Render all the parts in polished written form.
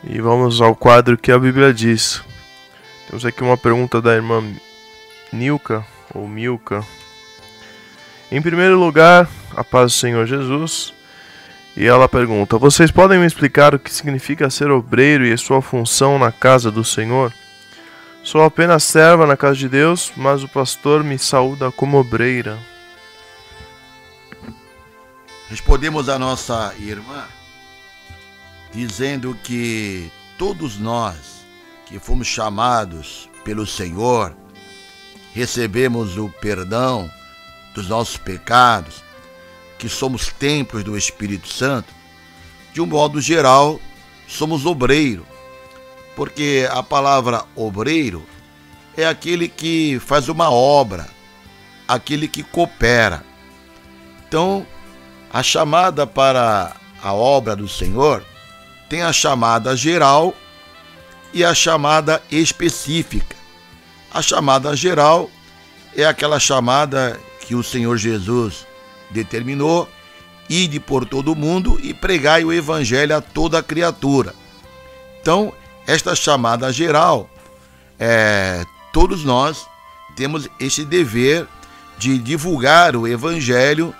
E vamos ao quadro que a Bíblia diz. Temos aqui uma pergunta da irmã Nilka, ou Milka. Em primeiro lugar, a paz do Senhor Jesus. E ela pergunta: vocês podem me explicar o que significa ser obreiro e a sua função na casa do Senhor? Sou apenas serva na casa de Deus, mas o pastor me saúda como obreira. Respondemos a nossa irmã dizendo que todos nós que fomos chamados pelo Senhor, recebemos o perdão dos nossos pecados, que somos templos do Espírito Santo, de um modo geral, somos obreiro, porque a palavra obreiro é aquele que faz uma obra, aquele que coopera. Então, a chamada para a obra do Senhor tem a chamada geral e a chamada específica. A chamada geral é aquela chamada que o Senhor Jesus determinou: ide por todo o mundo e pregai o evangelho a toda criatura. Então, esta chamada geral, todos nós temos esse dever de divulgar o evangelho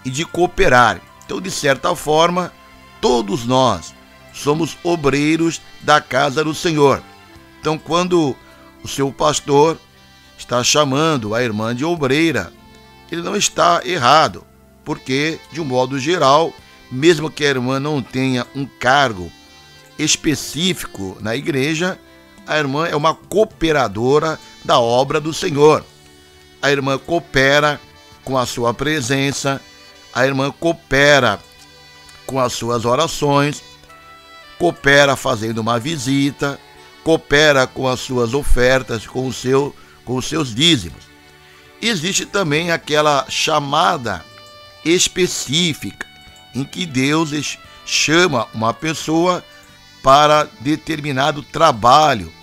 e de cooperar. Então, de certa forma, todos nós somos obreiros da casa do Senhor. Então, quando o seu pastor está chamando a irmã de obreira, ele não está errado, porque, de um modo geral, mesmo que a irmã não tenha um cargo específico na igreja, a irmã é uma cooperadora da obra do Senhor. A irmã coopera com a sua presença, a irmã coopera com as suas orações, coopera fazendo uma visita, coopera com as suas ofertas, com os seus dízimos. Existe também aquela chamada específica, em que Deus chama uma pessoa para determinado trabalho,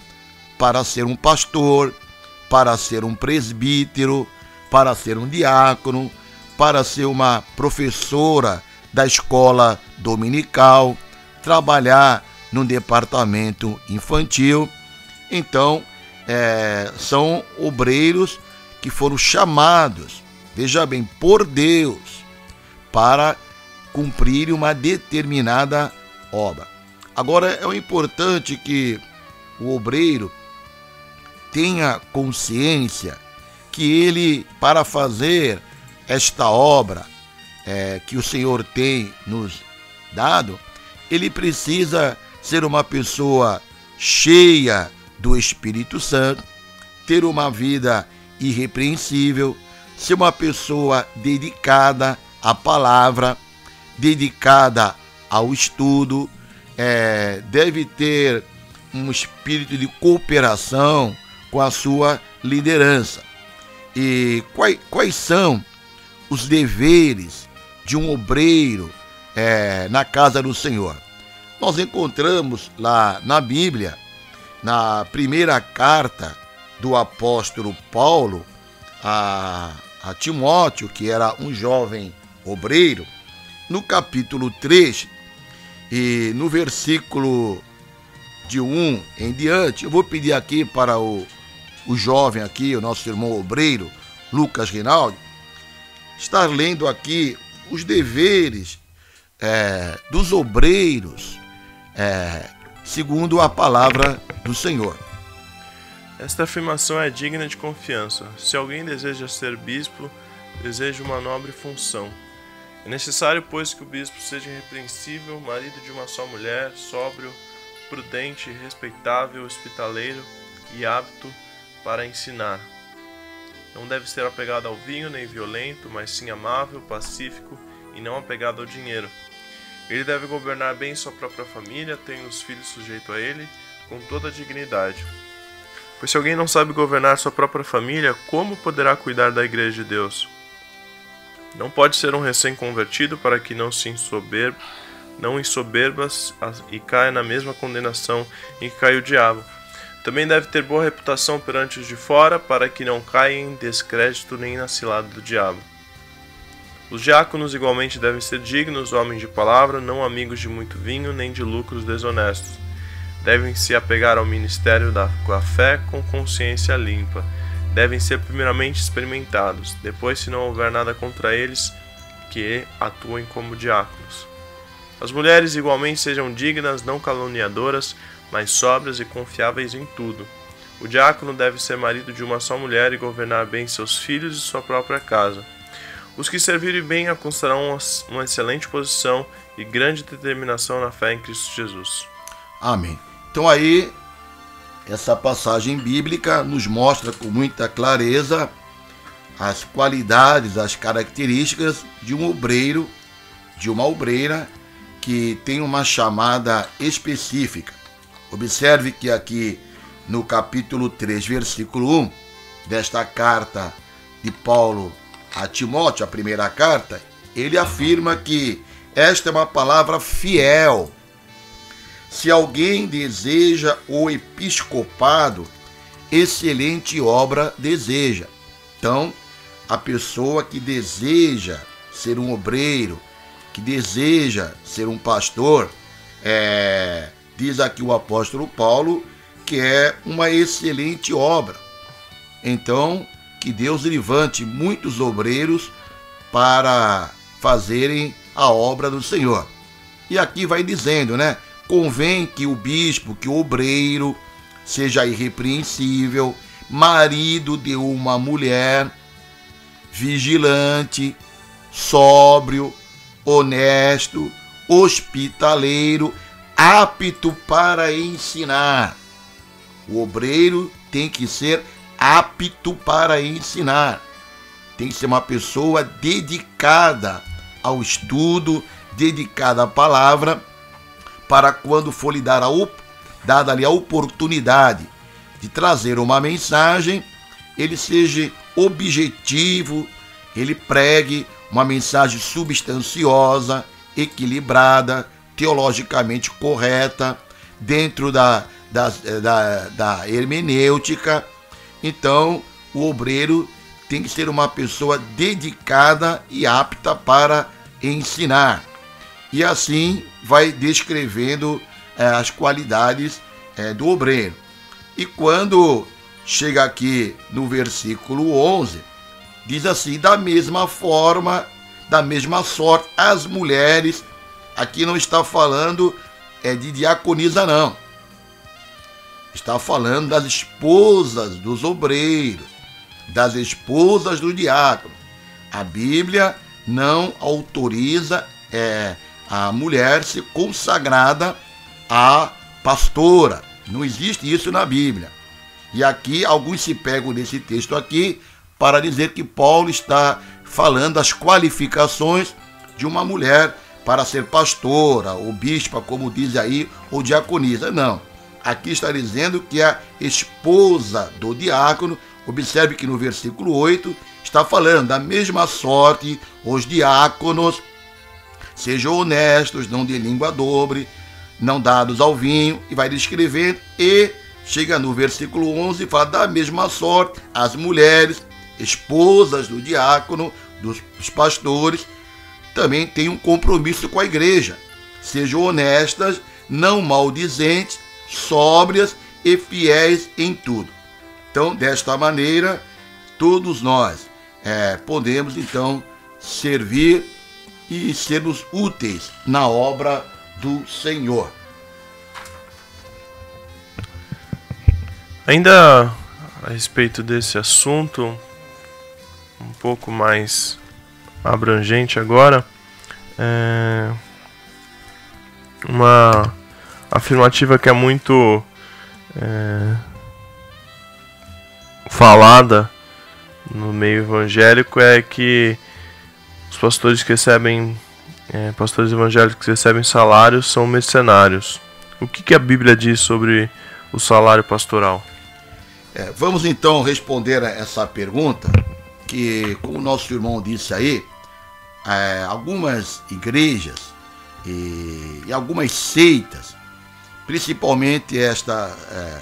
para ser um pastor, para ser um presbítero, para ser um diácono, para ser uma professora da escola dominical, trabalhar no departamento infantil. Então, são obreiros que foram chamados, veja bem, por Deus, para cumprir uma determinada obra. Agora, é importante que o obreiro tenha consciência que ele, para fazer esta obra que o Senhor tem nos dado, ele precisa ser uma pessoa cheia do Espírito Santo, ter uma vida irrepreensível, ser uma pessoa dedicada à palavra, dedicada ao estudo, deve ter um espírito de cooperação com a sua liderança. E quais são os deveres de um obreiro na casa do Senhor? Nós encontramos lá na Bíblia, na primeira carta do apóstolo Paulo a Timóteo, que era um jovem obreiro, no capítulo 3 e no versículo de 1 em diante. Eu vou pedir aqui para o jovem aqui, o nosso irmão obreiro, Lucas Rinaldi, estar lendo aqui os deveres dos obreiros, segundo a palavra do Senhor. Esta afirmação é digna de confiança. Se alguém deseja ser bispo, deseja uma nobre função. É necessário, pois, que o bispo seja irrepreensível, marido de uma só mulher, sóbrio, prudente, respeitável, hospitaleiro e apto para ensinar. Não deve ser apegado ao vinho nem violento, mas sim amável, pacífico e não apegado ao dinheiro. Ele deve governar bem sua própria família, tendo os filhos sujeitos a ele, com toda a dignidade. Pois se alguém não sabe governar sua própria família, como poderá cuidar da igreja de Deus? Não pode ser um recém-convertido para que não ensoberbas e caia na mesma condenação em que caiu o diabo. Também deve ter boa reputação perante os de fora, para que não caia em descrédito nem na cilada do diabo. Os diáconos igualmente devem ser dignos, homens de palavra, não amigos de muito vinho, nem de lucros desonestos. devem se apegar ao ministério com a fé com consciência limpa. Devem ser primeiramente experimentados, depois, se não houver nada contra eles, que atuem como diáconos. As mulheres igualmente sejam dignas, não caluniadoras, mas sóbrias e confiáveis em tudo. O diácono deve ser marido de uma só mulher e governar bem seus filhos e sua própria casa. Os que servirem bem alcançarão uma excelente posição e grande determinação na fé em Cristo Jesus. Amém. Então aí, essa passagem bíblica nos mostra com muita clareza as qualidades, as características de um obreiro, de uma obreira que tem uma chamada específica. Observe que aqui no capítulo 3, versículo 1 desta carta de Paulo a Timóteo, a primeira carta, ele afirma que esta é uma palavra fiel. Se alguém deseja o episcopado, excelente obra deseja. Então, a pessoa que deseja ser um obreiro, que deseja ser um pastor, diz aqui o apóstolo Paulo, que é uma excelente obra. Então, que Deus levante muitos obreiros para fazerem a obra do Senhor. E aqui vai dizendo, né? Convém que o bispo, que o obreiro, seja irrepreensível, marido de uma mulher, vigilante, sóbrio, honesto, hospitaleiro, apto para ensinar. O obreiro tem que ser apto para ensinar. Tem que ser uma pessoa dedicada ao estudo, dedicada à palavra, para quando for lhe dada ali a oportunidade de trazer uma mensagem, ele seja objetivo, ele pregue uma mensagem substanciosa, equilibrada, teologicamente correta, dentro da hermenêutica. Então, o obreiro tem que ser uma pessoa dedicada e apta para ensinar. E assim vai descrevendo as qualidades do obreiro. E quando chega aqui no versículo 11, diz assim: da mesma forma, da mesma sorte, as mulheres, aqui não está falando de diaconisa não, está falando das esposas dos obreiros, das esposas do diácono. A Bíblia não autoriza a mulher ser consagrada a pastora. Não existe isso na Bíblia. E aqui alguns se pegam nesse texto aqui para dizer que Paulo está falando das qualificações de uma mulher para ser pastora, ou bispa, como diz aí, ou diaconisa. Não. Aqui está dizendo que a esposa do diácono, observe que no versículo 8, está falando da mesma sorte, os diáconos sejam honestos, não de língua dobre, não dados ao vinho, e vai descrevendo, e chega no versículo 11 e fala da mesma sorte, as mulheres, esposas do diácono, dos pastores, também têm um compromisso com a igreja, sejam honestas, não maldizentes, sóbrias e fiéis em tudo. Então, desta maneira, todos nós podemos, então, servir e sermos úteis na obra do Senhor. Ainda a respeito desse assunto, um pouco mais abrangente agora, uma afirmativa que é muito falada no meio evangélico é que os pastores que recebem pastores evangélicos que recebem salários são mercenários. O que a Bíblia diz sobre o salário pastoral? Vamos então responder a essa pergunta, que, como o nosso irmão disse aí, algumas igrejas e algumas seitas, principalmente esta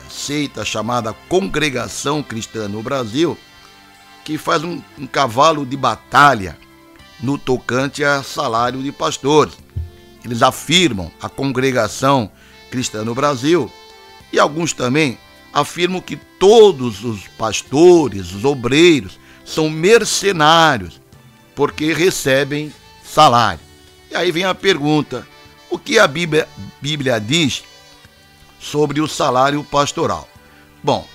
seita chamada Congregação Cristã no Brasil, que faz um cavalo de batalha no tocante a salário de pastores. Eles afirmam, a Congregação Cristã no Brasil, E alguns também afirmam que todos os pastores, os obreiros, são mercenários, porque recebem salário. E aí vem a pergunta: o que a Bíblia diz sobre o salário pastoral? Bom,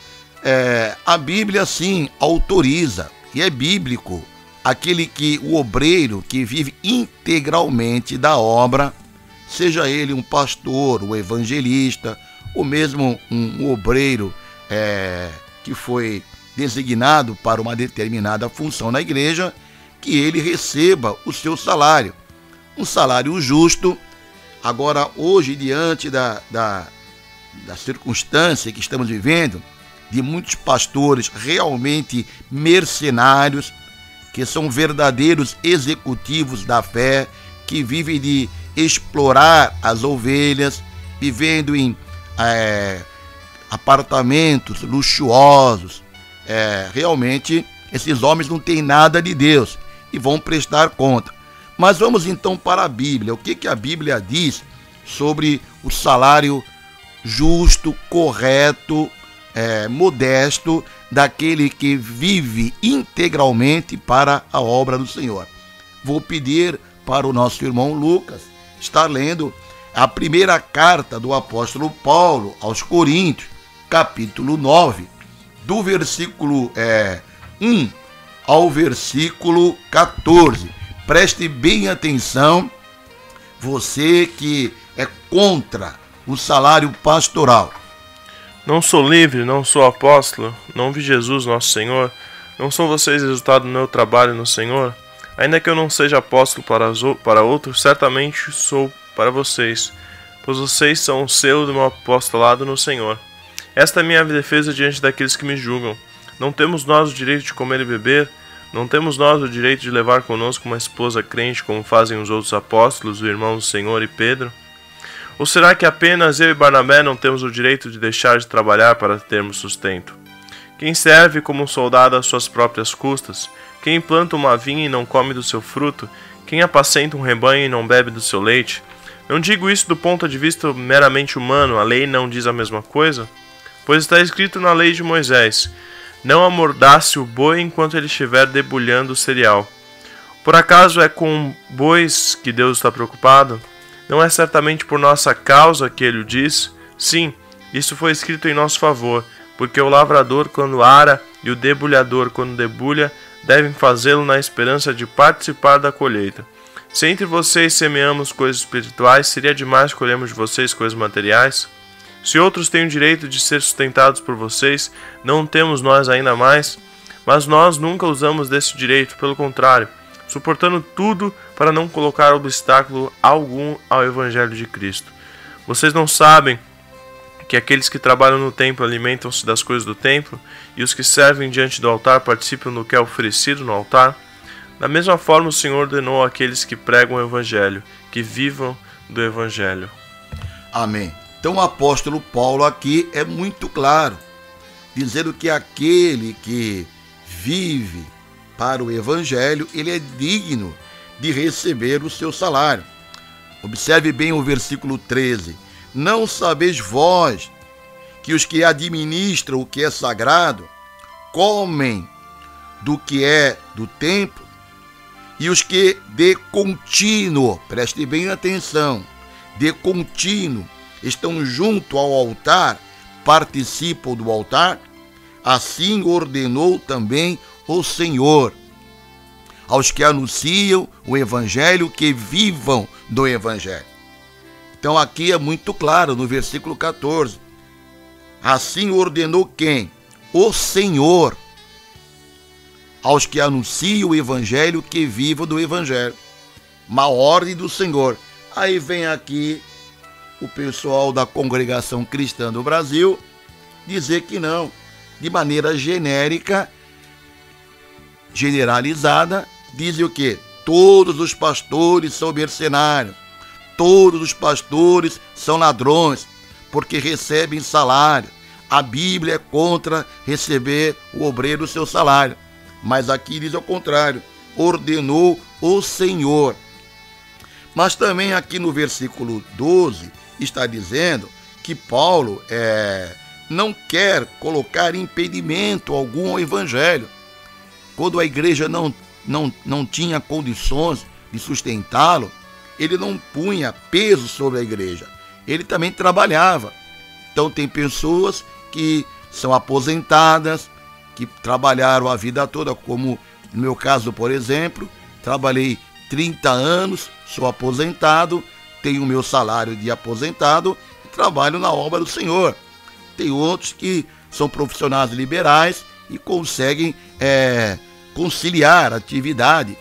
a Bíblia sim autoriza, e é bíblico, o obreiro que vive integralmente da obra, seja ele um pastor, um evangelista, ou mesmo um obreiro que foi designado para uma determinada função na igreja, que ele receba o seu salário, um salário justo. Agora, hoje, diante da circunstância que estamos vivendo, de muitos pastores realmente mercenários, que são verdadeiros executivos da fé, que vivem de explorar as ovelhas, vivendo em apartamentos luxuosos. Realmente, esses homens não têm nada de Deus e vão prestar conta. Mas vamos então para a Bíblia. O que a Bíblia diz sobre o salário justo, correto, modesto daquele que vive integralmente para a obra do Senhor? Vou pedir para o nosso irmão Lucas estar lendo a primeira carta do apóstolo Paulo aos Coríntios, capítulo 9, do versículo 1 ao versículo 14. Preste bem atenção, você que é contra o salário pastoral. Não sou livre, não sou apóstolo, não vi Jesus nosso Senhor, não são vocês resultado do meu trabalho no Senhor? Ainda que eu não seja apóstolo para outros, certamente sou para vocês, pois vocês são o selo do meu apostolado no Senhor. Esta é a minha defesa diante daqueles que me julgam. Não temos nós o direito de comer e beber? Não temos nós o direito de levar conosco uma esposa crente, como fazem os outros apóstolos, o irmão do Senhor e Pedro? Ou será que apenas eu e Barnabé não temos o direito de deixar de trabalhar para termos sustento? Quem serve como um soldado às suas próprias custas? Quem planta uma vinha e não come do seu fruto? Quem apacenta um rebanho e não bebe do seu leite? Não digo isso do ponto de vista meramente humano, a lei não diz a mesma coisa? Pois está escrito na lei de Moisés: não amordace o boi enquanto ele estiver debulhando o cereal. Por acaso é com bois que Deus está preocupado? Não é certamente por nossa causa que ele o diz? Sim, isso foi escrito em nosso favor, porque o lavrador quando ara e o debulhador quando debulha devem fazê-lo na esperança de participar da colheita. Se entre vocês semeamos coisas espirituais, seria demais colhermos de vocês coisas materiais? Se outros têm o direito de ser sustentados por vocês, não temos nós ainda mais? Mas nós nunca usamos desse direito, pelo contrário, suportando tudo para não colocar obstáculo algum ao Evangelho de Cristo. Vocês não sabem que aqueles que trabalham no templo alimentam-se das coisas do templo, e os que servem diante do altar participam do que é oferecido no altar? Da mesma forma, o Senhor ordenou àqueles que pregam o Evangelho, que vivam do Evangelho. Amém. Então o apóstolo Paulo aqui é muito claro, dizendo que aquele que vive para o Evangelho, ele é digno de receber o seu salário. Observe bem o versículo 13. Não sabeis vós que os que administram o que é sagrado comem do que é do templo, e os que de contínuo, preste bem atenção, de contínuo estão junto ao altar, participam do altar? Assim ordenou também o Senhor aos que anunciam o Evangelho, que vivam do Evangelho. Então aqui é muito claro no versículo 14. Assim ordenou quem? O Senhor aos que anunciam o Evangelho, que vivam do Evangelho. Uma ordem do Senhor. Aí vem aqui o pessoal da Congregação Cristã do Brasil dizer que não, de maneira genérica, generalizada, dizem o quê? Todos os pastores são mercenários, todos os pastores são ladrões, porque recebem salário. A Bíblia é contra receber o obreiro o seu salário, mas aqui diz ao contrário, ordenou o Senhor. Mas também aqui no versículo 12 está dizendo que Paulo não quer colocar impedimento algum ao evangelho. Quando a igreja não tinha condições de sustentá-lo, ele não punha peso sobre a igreja. Ele também trabalhava. Então tem pessoas que são aposentadas, que trabalharam a vida toda, como no meu caso, por exemplo, trabalhei 30 anos, sou aposentado, tenho o meu salário de aposentado e trabalho na obra do Senhor. Tem outros que são profissionais liberais e conseguem conciliar a atividade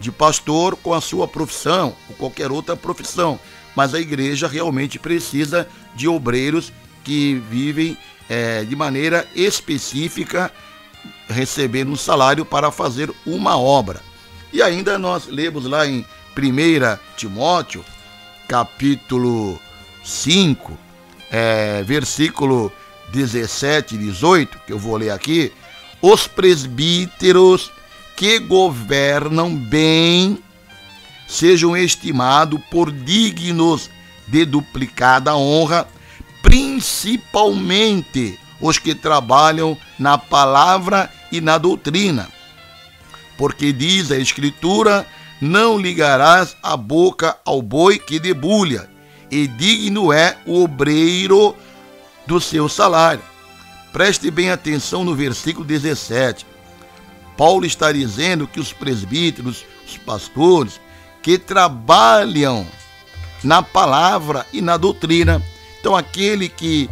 de pastor com a sua profissão, ou qualquer outra profissão. Mas a igreja realmente precisa de obreiros que vivem de maneira específica, recebendo um salário para fazer uma obra. E ainda nós lemos lá em 1 Timóteo, capítulo 5, versículo 17 e 18, que eu vou ler aqui: os presbíteros que governam bem sejam estimados por dignos de duplicada honra, principalmente os que trabalham na palavra e na doutrina. Porque diz a Escritura: não ligarás a boca ao boi que debulha, e digno é o obreiro do seu salário. Preste bem atenção no versículo 17. Paulo está dizendo que os presbíteros, os pastores, que trabalham na palavra e na doutrina. Então aquele que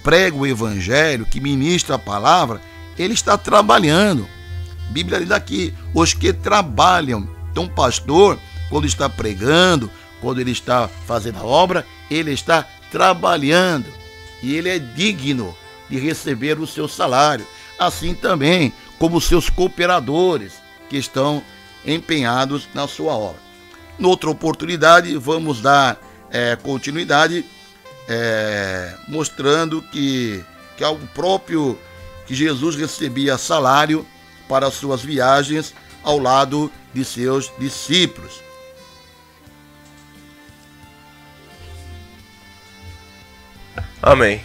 prega o evangelho, que ministra a palavra, ele está trabalhando. A Bíblia diz aqui, os que trabalham. Então o pastor, quando está pregando, quando ele está fazendo a obra, ele está trabalhando. E ele é digno de receber o seu salário. Assim também como os seus cooperadores que estão empenhados na sua obra. Noutra oportunidade, vamos dar continuidade, mostrando que algo próprio, que Jesus recebia salário para as suas viagens ao lado de seus discípulos. Amém.